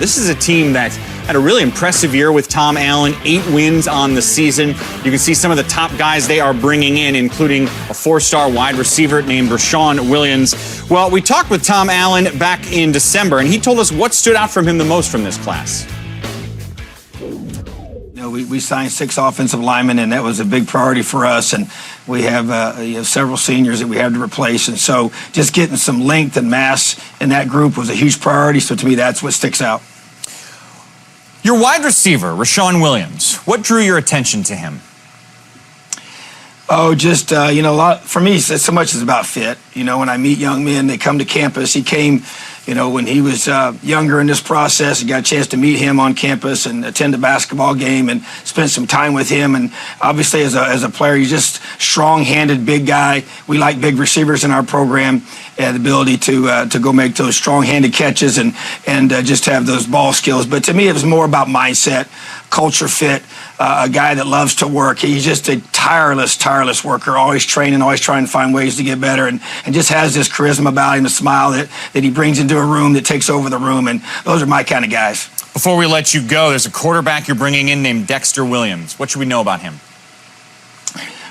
This is a team that had a really impressive year with Tom Allen, 8 wins on the season. You can see some of the top guys they are bringing in, including a 4-star wide receiver named Rashawn Williams. Well, we talked with Tom Allen back in December, and he told us what stood out from him the most from this class. We signed 6 offensive linemen, and that was a big priority for us. And we have several seniors that we had to replace. And so just getting some length and mass in that group was a huge priority. So to me, that's what sticks out. Your wide receiver, Rashawn Williams, what drew your attention to him? Oh, just, a lot, for me, so much is about fit. When I meet young men, they come to campus. He came, when he was younger in this process. I got a chance to meet him on campus and attend a basketball game and spend some time with him. And obviously, as a player, he's just strong-handed, big guy. We like big receivers in our program. The ability to go make those strong-handed catches and just have those ball skills. But to me, it was more about mindset, culture fit, a guy that loves to work. He's just a tireless worker, always training, always trying to find ways to get better, and just has this charisma about him, a smile that he brings into a room that takes over the room, and those are my kind of guys. Before we let you go, there's a quarterback you're bringing in named Dexter Williams. What should we know about him?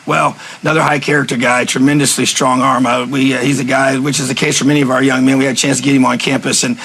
Well, another high-character guy, tremendously strong arm. He's a guy, which is the case for many of our young men. We had a chance to get him on campus in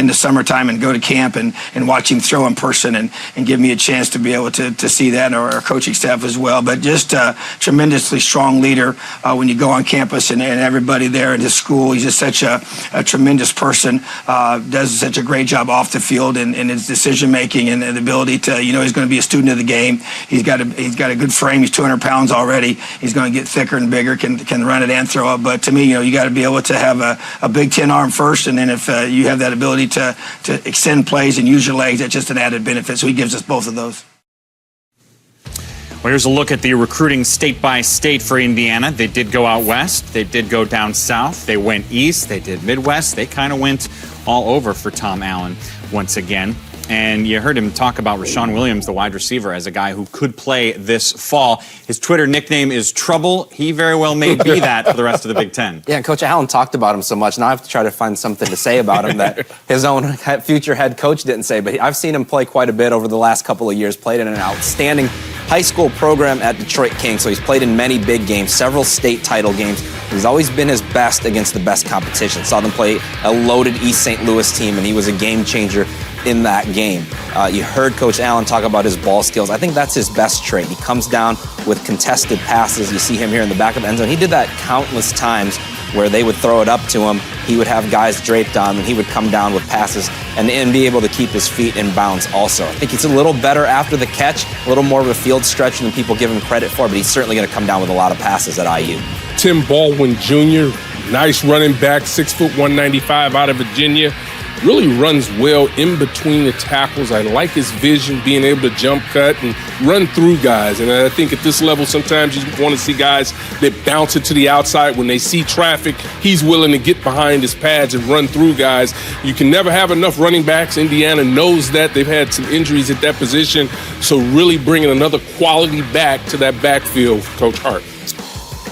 the summertime and go to camp and watch him throw in person and give me a chance to be able to see that, or our coaching staff as well. But just a tremendously strong leader when you go on campus and everybody there at his school. He's just such a tremendous person, does such a great job off the field in his decision-making and the ability to, he's going to be a student of the game. He's got a good frame. He's 200 pounds already. He's going to get thicker and bigger, can run it and throw it. But to me, you got to be able to have a Big Ten arm first, and then if you have that ability to extend plays and use your legs, that's just an added benefit. So he gives us both of those. Well, here's a look at the recruiting state by state for Indiana. They did go out west. They did go down south. They went east. They did Midwest. They kind of went all over for Tom Allen once again. And you heard him talk about Rashawn Williams, the wide receiver, as a guy who could play this fall. His Twitter nickname is Trouble. He very well may be that for the rest of the Big Ten. Yeah, and Coach Allen talked about him so much. Now I have to try to find something to say about him that his own future head coach didn't say. But I've seen him play quite a bit over the last couple of years. Played in an outstanding high school program at Detroit Kings. So he's played in many big games, several state title games. He's always been his best against the best competition. Saw them play a loaded East St. Louis team, and he was a game changer in that game. You heard Coach Allen talk about his ball skills. I think that's his best trait. He comes down with contested passes. You see him here in the back of the end zone. He did that countless times where they would throw it up to him. He would have guys draped on him, and he would come down with passes and be able to keep his feet in bounds also. I think he's a little better after the catch, a little more of a field stretcher than people give him credit for, but he's certainly going to come down with a lot of passes at IU. Tim Baldwin Jr., nice running back, 6 foot 195 out of Virginia. Really runs well in between the tackles. I like his vision, being able to jump cut and run through guys. And I think at this level, sometimes you want to see guys that bounce it to the outside. When they see traffic, he's willing to get behind his pads and run through guys. You can never have enough running backs. Indiana knows that. They've had some injuries at that position. So really bringing another quality back to that backfield for Coach Hart.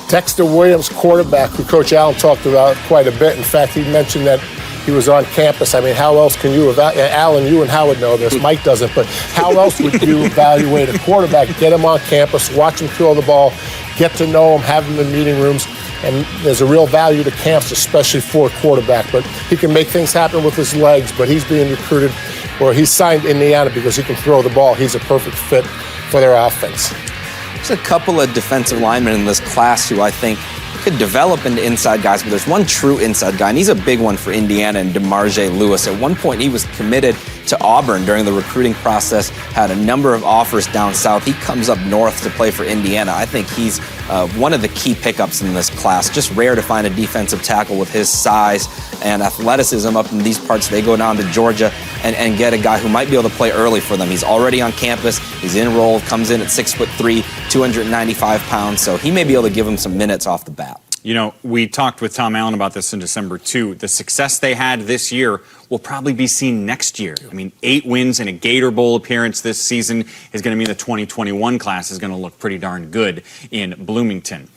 Dexter Williams, quarterback, who Coach Allen talked about quite a bit. In fact, he mentioned that he was on campus. I mean, how else can you evaluate? Alan, you and Howard know this. Mike doesn't. But how else would you evaluate a quarterback? Get him on campus, watch him throw the ball, get to know him, have him in meeting rooms. And there's a real value to camps, especially for a quarterback. But he can make things happen with his legs. But he's being recruited, or he's signed Indiana because he can throw the ball. He's a perfect fit for their offense. There's a couple of defensive linemen in this class who I think could develop into inside guys, but there's one true inside guy, and he's a big one for Indiana, and Demarjay Lewis. At one point, he was committed to Auburn during the recruiting process, had a number of offers down south. He comes up north to play for Indiana. I think he's one of the key pickups in this class. Just rare to find a defensive tackle with his size and athleticism up in these parts. They go down to Georgia and get a guy who might be able to play early for them. He's already on campus. He's enrolled, comes in at 6'3", 295 pounds, so he may be able to give him some minutes off the bat. You know, we talked with Tom Allen about this in December, too. The success they had this year will probably be seen next year. I mean, 8 wins and a Gator Bowl appearance this season is going to mean the 2021 class is going to look pretty darn good in Bloomington.